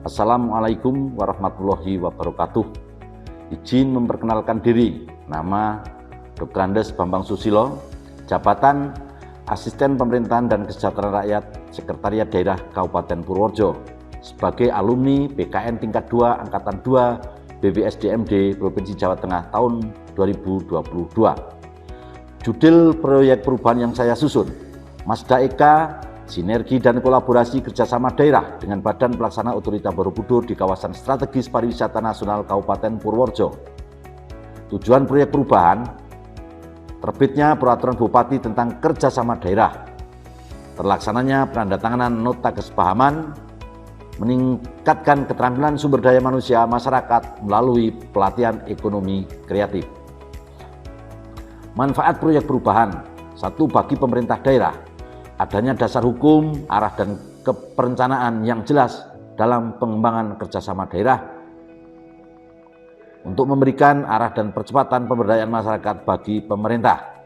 Assalamualaikum warahmatullahi wabarakatuh. Izin memperkenalkan diri, nama Dr. Andes Bambang Susilo, jabatan Asisten Pemerintahan dan Kesejahteraan Rakyat, Sekretariat Daerah Kabupaten Purworejo, sebagai alumni PKN tingkat 2 Angkatan 2 BPSDMD Provinsi Jawa Tengah tahun 2022. Judul proyek perubahan yang saya susun, Masda Eka, sinergi dan kolaborasi kerjasama daerah dengan Badan Pelaksana Otorita Borobudur di kawasan strategis pariwisata nasional Kabupaten Purworejo. Tujuan proyek perubahan, terbitnya peraturan Bupati tentang kerjasama daerah, terlaksananya penandatanganan nota kesepahaman, meningkatkan keterampilan sumber daya manusia masyarakat melalui pelatihan ekonomi kreatif. Manfaat proyek perubahan, satu, bagi pemerintah daerah, adanya dasar hukum, arah dan keperencanaan yang jelas dalam pengembangan kerjasama daerah untuk memberikan arah dan percepatan pemberdayaan masyarakat bagi pemerintah.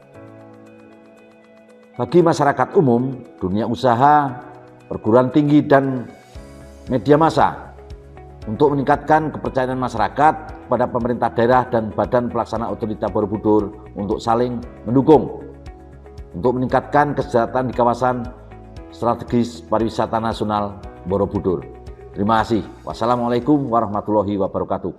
Bagi masyarakat umum, dunia usaha, perguruan tinggi dan media massa untuk meningkatkan kepercayaan masyarakat pada pemerintah daerah dan Badan Pelaksana Otorita Borobudur untuk saling mendukung untuk meningkatkan kesejahteraan di kawasan strategis pariwisata nasional Borobudur. Terima kasih. Wassalamualaikum warahmatullahi wabarakatuh.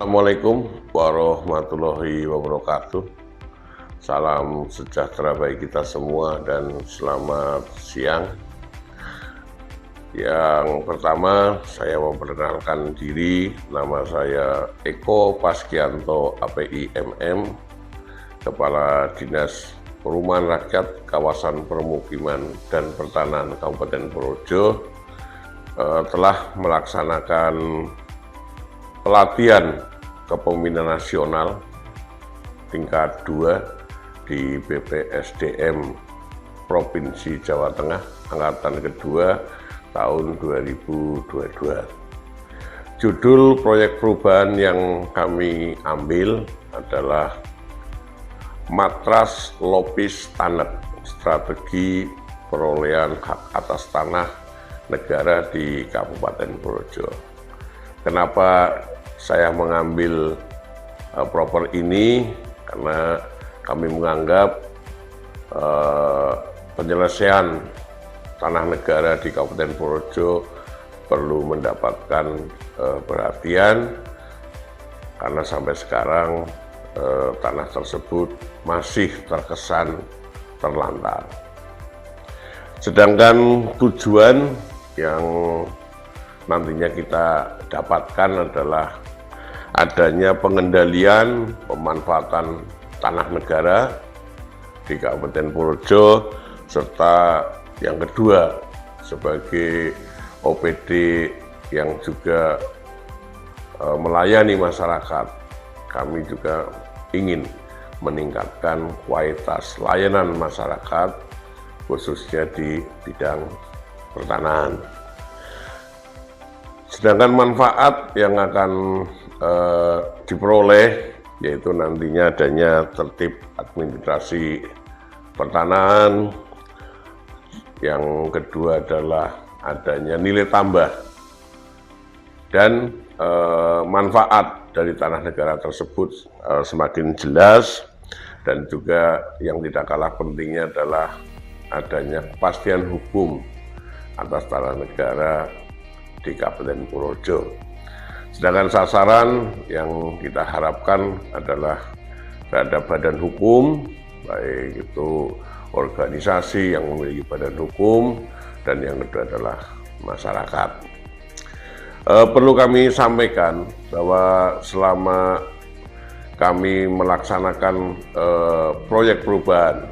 Assalamualaikum warahmatullahi wabarakatuh. Salam sejahtera bagi kita semua dan selamat siang. Yang pertama, saya memperkenalkan diri, nama saya Eko Paskianto API MM, Kepala Dinas Perumahan Rakyat Kawasan Permukiman dan Pertanahan Kabupaten Purworejo, telah melaksanakan pelatihan kepemimpinan nasional tingkat 2 di BPSDM Provinsi Jawa Tengah angkatan kedua tahun 2022. Judul proyek perubahan yang kami ambil adalah Matras Lopis Tanet, strategi perolehan hak atas tanah negara di Kabupaten Purworejo. Kenapa saya mengambil proper ini? Karena kami menganggap penyelesaian tanah negara di Kabupaten Purworejo perlu mendapatkan perhatian karena sampai sekarang tanah tersebut masih terkesan terlantar. Sedangkan tujuan yang nantinya kita dapatkan adalah adanya pengendalian pemanfaatan tanah negara di Kabupaten Purworejo, serta yang kedua, sebagai OPD yang juga melayani masyarakat, kami juga ingin meningkatkan kualitas layanan masyarakat, khususnya di bidang pertanahan. Sedangkan manfaat yang akan diperoleh, yaitu nantinya adanya tertib administrasi pertanahan. Yang kedua adalah adanya nilai tambah dan manfaat dari tanah negara tersebut semakin jelas, dan juga yang tidak kalah pentingnya adalah adanya kepastian hukum atas tanah negara di Kabupaten Purworejo. Sedangkan sasaran yang kita harapkan adalah terhadap badan hukum, baik itu organisasi yang memiliki badan hukum, dan yang kedua adalah masyarakat. Perlu kami sampaikan bahwa selama kami melaksanakan proyek perubahan,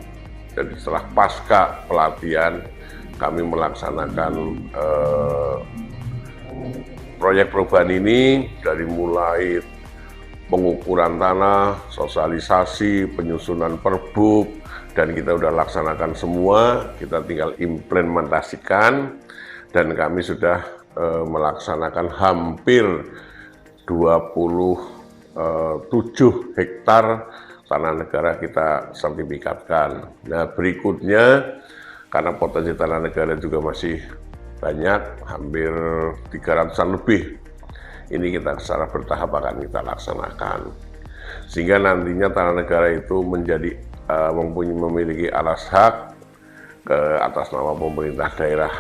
jadi setelah pasca pelatihan kami melaksanakan proyek perubahan ini dari mulai pengukuran tanah, sosialisasi, penyusunan perbuk, dan kita sudah laksanakan semua, kita tinggal implementasikan, dan kami sudah melaksanakan hampir 27 hektar tanah negara kita sertifikatkan. Nah, berikutnya karena potensi tanah negara juga masih banyak, hampir 300-an lebih. Ini kita secara bertahap akan kita laksanakan. Sehingga nantinya tanah negara itu menjadi memiliki alas hak ke atas nama pemerintah daerah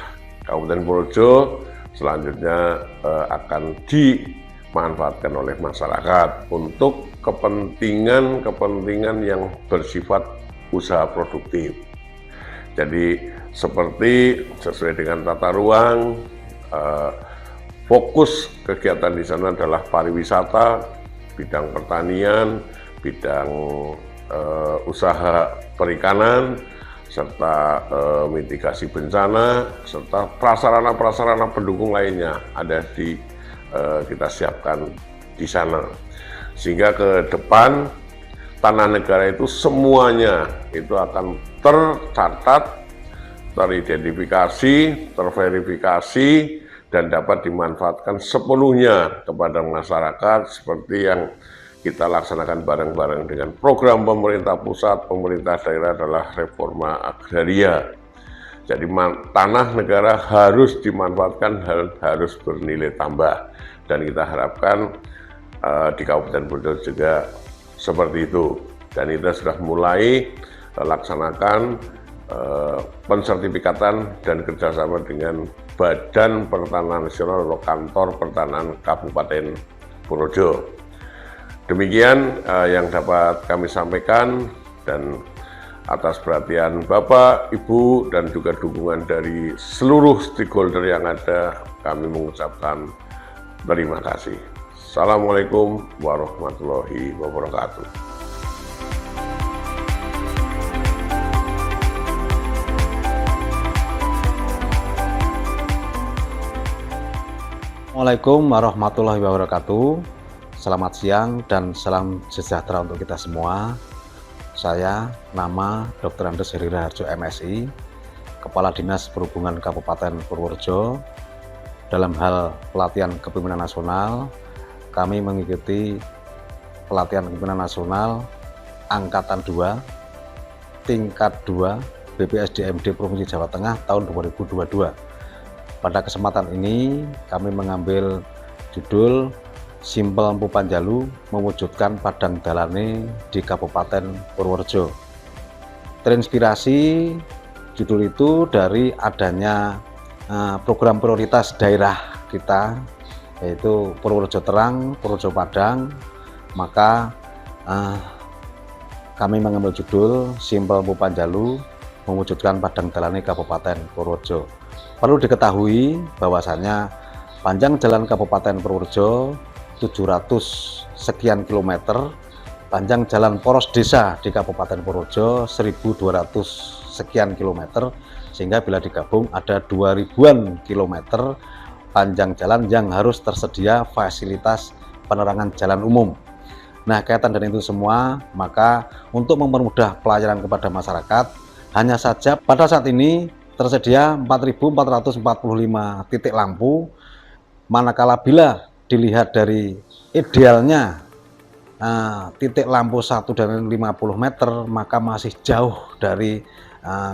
Kabupaten Purworejo, selanjutnya akan dimanfaatkan oleh masyarakat untuk kepentingan yang bersifat usaha produktif. Jadi seperti sesuai dengan tata ruang, fokus kegiatan di sana adalah pariwisata, bidang pertanian, bidang usaha perikanan, serta mitigasi bencana, serta prasarana-prasarana pendukung lainnya ada kita siapkan di sana. Sehingga ke depan tanah negara itu semuanya itu akan tercatat, teridentifikasi, terverifikasi, dan dapat dimanfaatkan sepenuhnya kepada masyarakat seperti yang kita laksanakan bareng-bareng dengan program pemerintah pusat, pemerintah daerah adalah reforma agraria. Jadi tanah negara harus dimanfaatkan, harus bernilai tambah. Dan kita harapkan di Kabupaten Purworejo juga seperti itu. Dan kita sudah mulai laksanakan pensertifikatan dan kerjasama dengan Badan Pertanahan Nasional atau Kantor Pertanahan Kabupaten Purworejo. Demikian yang dapat kami sampaikan, dan atas perhatian Bapak, Ibu, dan juga dukungan dari seluruh stakeholder yang ada, kami mengucapkan terima kasih. Assalamualaikum warahmatullahi wabarakatuh. Assalamualaikum warahmatullahi wabarakatuh. Selamat siang dan salam sejahtera untuk kita semua. Saya nama Dr. Andes Heri Raharjo MSI, Kepala Dinas Perhubungan Kabupaten Purworejo. Dalam hal pelatihan kepemimpinan nasional, kami mengikuti pelatihan kepemimpinan nasional Angkatan 2, Tingkat 2, BPSDMD Provinsi Jawa Tengah tahun 2022. Pada kesempatan ini, kami mengambil judul Simpel Empu Panjalu mewujudkan Padang Dalane di Kabupaten Purworejo. Terinspirasi judul itu dari adanya program prioritas daerah kita, yaitu Purworejo Terang, Purworejo Padang. Maka kami mengambil judul Simpel Empu Panjalu mewujudkan Padang Dalane Kabupaten Purworejo. Perlu diketahui bahwasannya panjang jalan Kabupaten Purworejo 700 sekian kilometer, panjang jalan poros desa di Kabupaten Purworejo 1200 sekian kilometer, sehingga bila digabung ada 2000-an kilometer panjang jalan yang harus tersedia fasilitas penerangan jalan umum. Nah, kaitan dengan itu semua, maka untuk mempermudah pelayanan kepada masyarakat, hanya saja pada saat ini tersedia 4.445 titik lampu, manakala bila dilihat dari idealnya titik lampu 1 dan 50 meter, maka masih jauh dari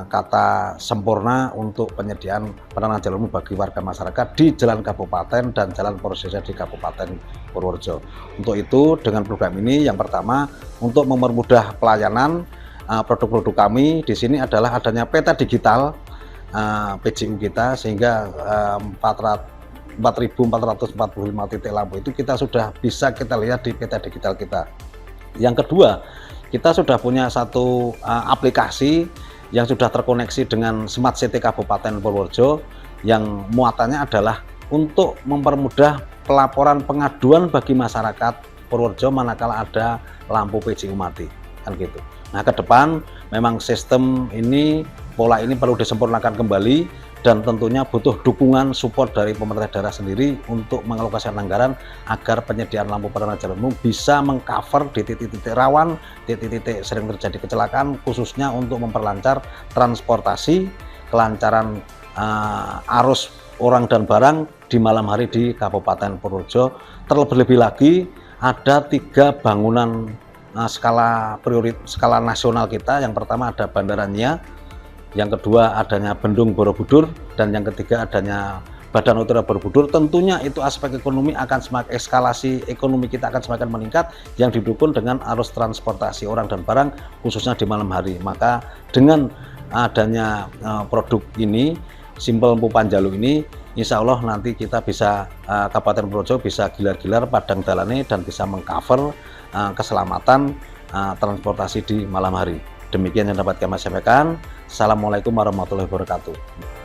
kata sempurna untuk penyediaan penerangan jalan umum bagi warga masyarakat di jalan kabupaten dan jalan poros desa di Kabupaten Purworejo. Untuk itu, dengan program ini yang pertama untuk mempermudah pelayanan, produk-produk kami di sini adalah adanya peta digital PJU kita, sehingga 4.445 titik lampu itu kita sudah bisa kita lihat di peta digital kita. Yang kedua, kita sudah punya satu aplikasi yang sudah terkoneksi dengan Smart City Kabupaten Purworejo, yang muatannya adalah untuk mempermudah pelaporan pengaduan bagi masyarakat Purworejo manakala ada lampu PJU mati, kan gitu. Nah, ke depan memang sistem ini, pola ini perlu disempurnakan kembali, dan tentunya butuh dukungan support dari pemerintah daerah sendiri untuk mengalokasikan anggaran agar penyediaan lampu penerangan jalan umum bisa mengcover di titik-titik rawan, titik-titik sering terjadi kecelakaan, khususnya untuk memperlancar transportasi, kelancaran arus orang dan barang di malam hari di Kabupaten Purworejo. Terlebih lagi ada 3 bangunan skala nasional kita. Yang pertama ada bandaranya, yang kedua adanya Bendung Borobudur, dan yang ketiga adanya Badan Utara Borobudur. Tentunya itu aspek ekonomi akan semakin, eskalasi ekonomi kita akan semakin meningkat, yang didukung dengan arus transportasi orang dan barang khususnya di malam hari. Maka dengan adanya produk ini, Simpel Empu Panjalu ini, insya Allah nanti kita bisa, Kabupaten Purworejo bisa gilar-gilar padang dalane dan bisa mengcover keselamatan transportasi di malam hari. Demikian yang dapat kami sampaikan. Assalamualaikum warahmatullahi wabarakatuh.